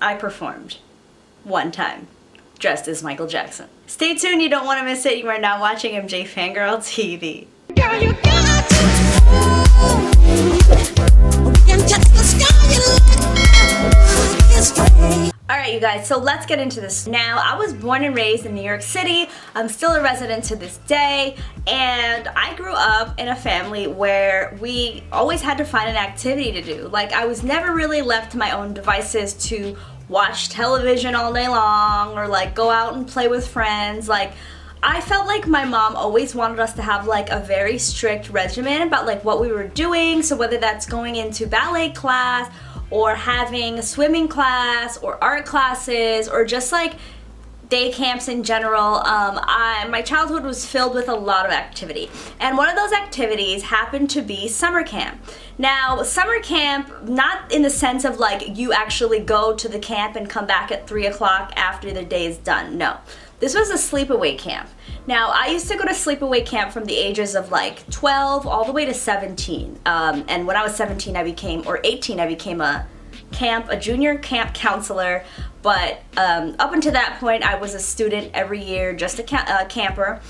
I performed one time dressed as Michael Jackson. Stay tuned, you don't want to miss it. You are now watching MJ Fangirl TV. Girl, you got to and touch the sky this way. Alright you guys, so let's get into this. Now, I was born and raised in New York City. I'm still a resident to this day, and I grew up in a family where we always had to find an activity to do. Like, I was never really left to my own devices to watch television all day long or like go out and play with friends. Like, I felt like my mom always wanted us to have like a very strict regimen about like what we were doing. So whether that's going into ballet class or having a swimming class or art classes or just like day camps in general, my childhood was filled with a lot of activity. And one of those activities happened to be summer camp. Now, summer camp, not in the sense of like you actually go to the camp and come back at 3 o'clock after the day is done. No. This was a sleepaway camp. Now, I used to go to sleepaway camp from the ages of like 12 all the way to 17. And when I was 17, or 18, I became a junior camp counselor. But up until that point, I was a student every year, just a camper.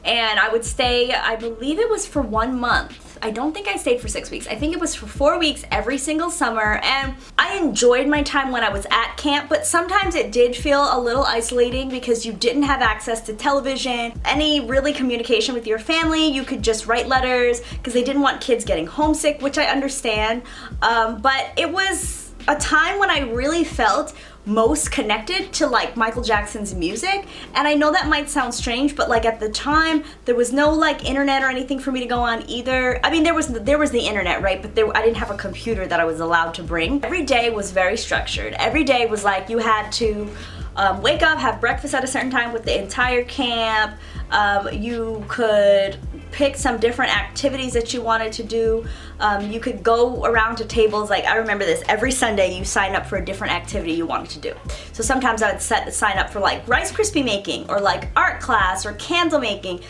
And I would stay, I believe it was for 1 month. I don't think I stayed for 6 weeks. I think it was for 4 weeks every single summer. And I enjoyed my time when I was at camp, but sometimes it did feel a little isolating because you didn't have access to television, any really communication with your family. You could just write letters because they didn't want kids getting homesick, which I understand. But it was a time when I really felt most connected to like Michael Jackson's music. And I know that might sound strange, but like at the time there was no like internet or anything for me to go on either. I mean, there was the internet, right? But I didn't have a computer that I was allowed to bring. Every day was very structured. Every day was like you had to wake up, have breakfast at a certain time with the entire camp. You could pick some different activities that you wanted to do. You could go around to tables. Like, I remember this, every Sunday you sign up for a different activity you wanted to do. So sometimes I would sign up for like Rice Krispie making or like art class or candle making,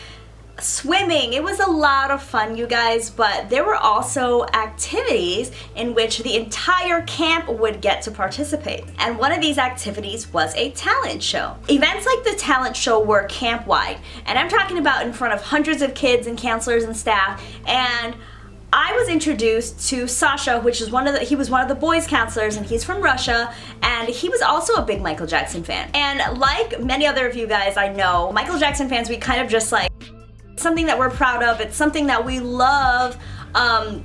swimming. It was a lot of fun, you guys, but there were also activities in which the entire camp would get to participate. And one of these activities was a talent show. Events like the talent show were camp-wide, and I'm talking about in front of hundreds of kids and counselors and staff. And I was introduced to Sasha, which is he was one of the boys counselors, and he's from Russia, and he was also a big Michael Jackson fan. And like many other of you guys I know, Michael Jackson fans, we kind of just like something that we're proud of. It's something that we love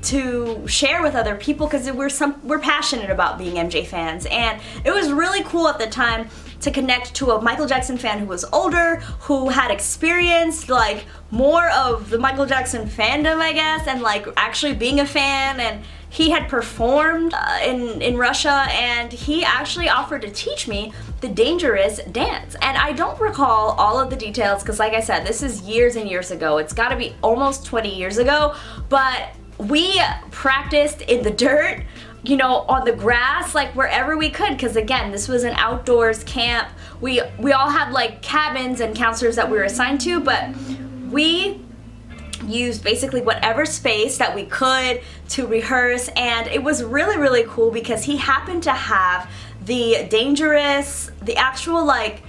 to share with other people because we're passionate about being MJ fans. And it was really cool at the time to connect to a Michael Jackson fan who was older, who had experienced like more of the Michael Jackson fandom, I guess, and like actually being a fan. And he had performed in Russia, and he actually offered to teach me the dangerous dance. And I don't recall all of the details because, like I said, this is years and years ago. It's got to be almost 20 years ago. But we practiced in the dirt, you know, on the grass, like wherever we could, because again, this was an outdoors camp. We all had like cabins and counselors that we were assigned to, but we used basically whatever space that we could to rehearse. And it was really, really cool because he happened to have the actual, like,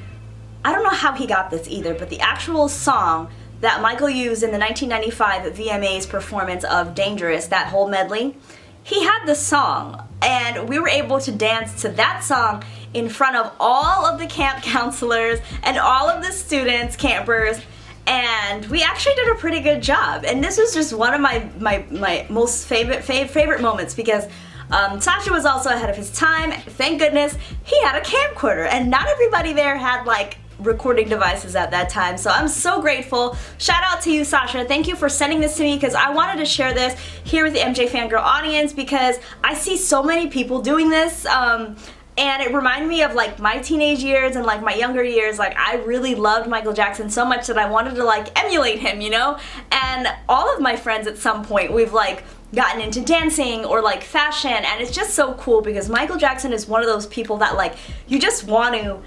I don't know how he got this either, but the actual song that Michael used in the 1995 VMA's performance of Dangerous, that whole medley, he had the song, and we were able to dance to that song in front of all of the camp counselors and all of the students, campers, and we actually did a pretty good job. And this was just one of my most favorite moments because Sasha was also ahead of his time. Thank goodness he had a camcorder, and not everybody there had like recording devices at that time. So I'm so grateful. Shout out to you, Sasha. Thank you for sending this to me because I wanted to share this here with the MJ Fangirl audience because I see so many people doing this. And it reminded me of like my teenage years and like my younger years. Like, I really loved Michael Jackson so much that I wanted to like emulate him, you know? And all of my friends at some point, we've like gotten into dancing or like fashion, and it's just so cool because Michael Jackson is one of those people that like you just want to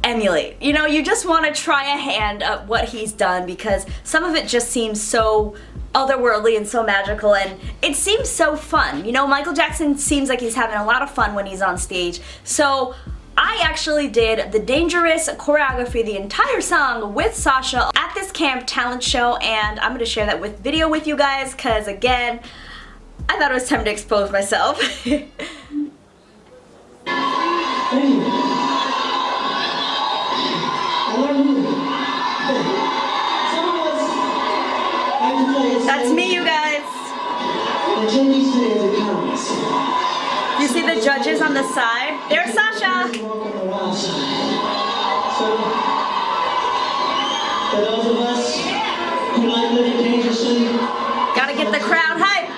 emulate. You know, you just want to try a hand at what he's done because some of it just seems so otherworldly and so magical, and it seems so fun. You know, Michael Jackson seems like he's having a lot of fun when he's on stage. So I actually did the Dangerous choreography, the entire song with Sasha at this camp talent show, and I'm gonna share that with video with you guys because again, I thought it was time to expose myself. That's me, you guys. You see the judges on the side? There's Sasha. For those of us who like living dangerously, gotta get the crowd hype.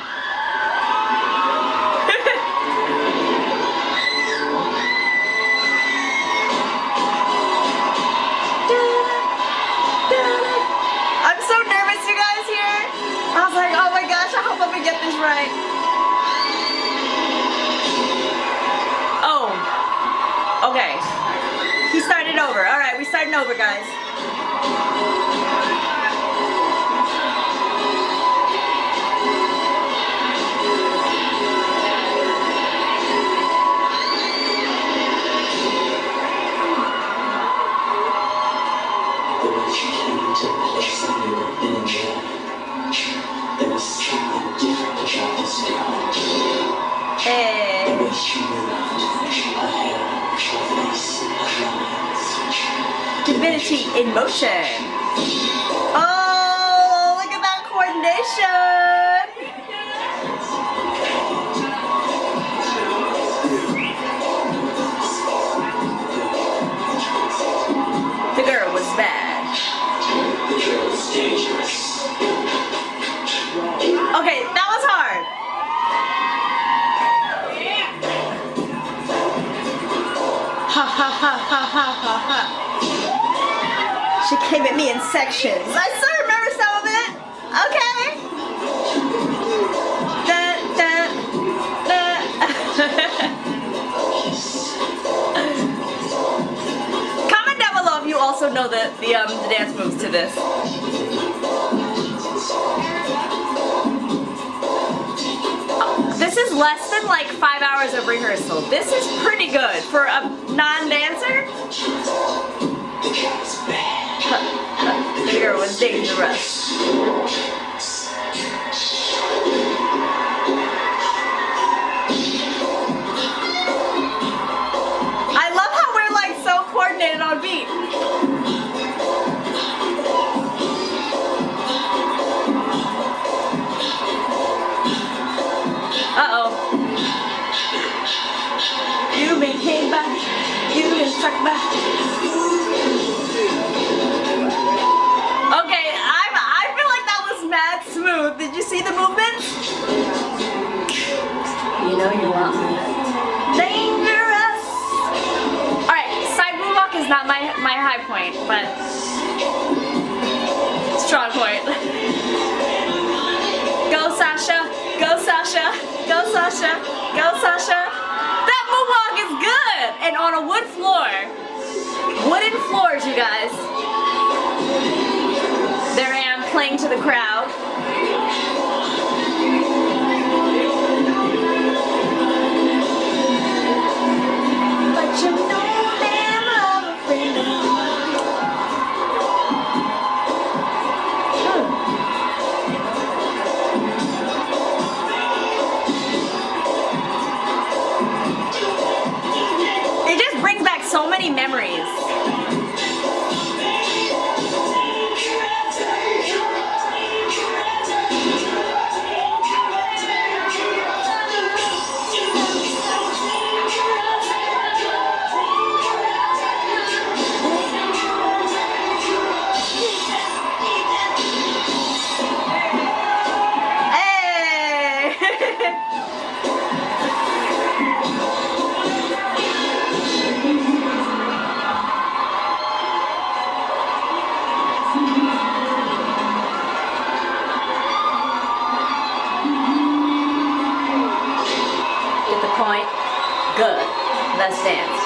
I'm so nervous, you guys, here. I was like, oh my gosh, I hope I'm gonna get this right. Oh, okay. He started over. All right, we starting over, guys. the way she came into the place I knew I'd been in jail. There was something different about this girl. Hey. The way she moved, her hair, her face, her lines. Divinity in motion. Oh, look at that coordination. The girl was bad. The girl was dangerous. Okay, that was hard. Ha ha ha ha ha ha ha. She came at me in sections. I still remember some of it. Okay. Comment down below if you also know the dance moves to this. This is less than like 5 hours of rehearsal. This is pretty good for a non-dancer. The girl was dangerous. I love how we're like so coordinated on beat. Uh-oh. You've been hit by, you've been struck by. Okay, I feel like that was mad smooth. Did you see the movements? You know you want me. Dangerous. Alright, side moonwalk is not my high point, but strong point. Go Sasha, go Sasha, go Sasha, go Sasha. That moonwalk is good! And on a wood floor. Wooden floors, you guys. There I am playing to the crowd. But you know damn I'm a friend of It just brings back so many memories. Good. Let's dance.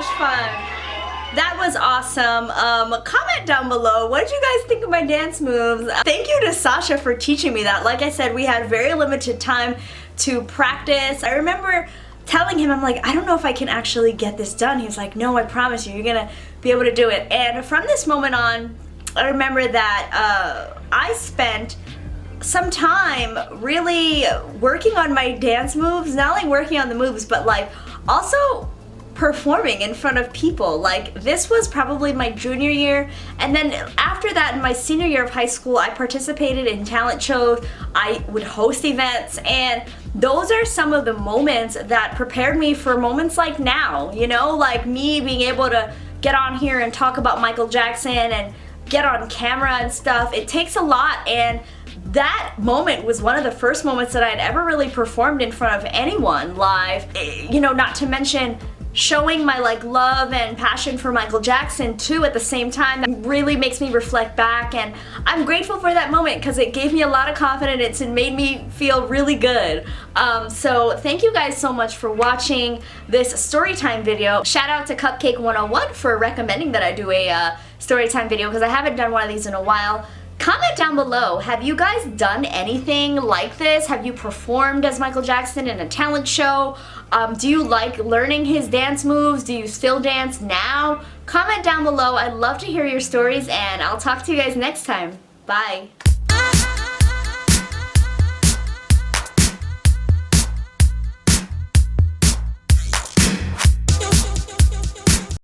much fun. That was awesome. Comment down below, what did you guys think of my dance moves? Thank you to Sasha for teaching me that. Like I said, we had very limited time to practice. I remember telling him, I'm like, I don't know if I can actually get this done. He was like, no, I promise you, you're gonna be able to do it. And from this moment on, I remember that I spent some time really working on my dance moves, not only working on the moves, but like also performing in front of people. Like, this was probably my junior year, and then after that, in my senior year of high school, I participated in talent shows, I would host events, and those are some of the moments that prepared me for moments like now, you know, like me being able to get on here and talk about Michael Jackson and get on camera and stuff. It takes a lot, and that moment was one of the first moments that I'd ever really performed in front of anyone live, you know, not to mention showing my like love and passion for Michael Jackson too at the same time. That really makes me reflect back, and I'm grateful for that moment because it gave me a lot of confidence and made me feel really good. So thank you guys so much for watching this storytime video. Shout out to Cupcake 101 for recommending that I do a storytime video because I haven't done one of these in a while. Comment down below, have you guys done anything like this? Have you performed as Michael Jackson in a talent show? Do you like learning his dance moves? Do you still dance now? Comment down below. I'd love to hear your stories, and I'll talk to you guys next time. Bye.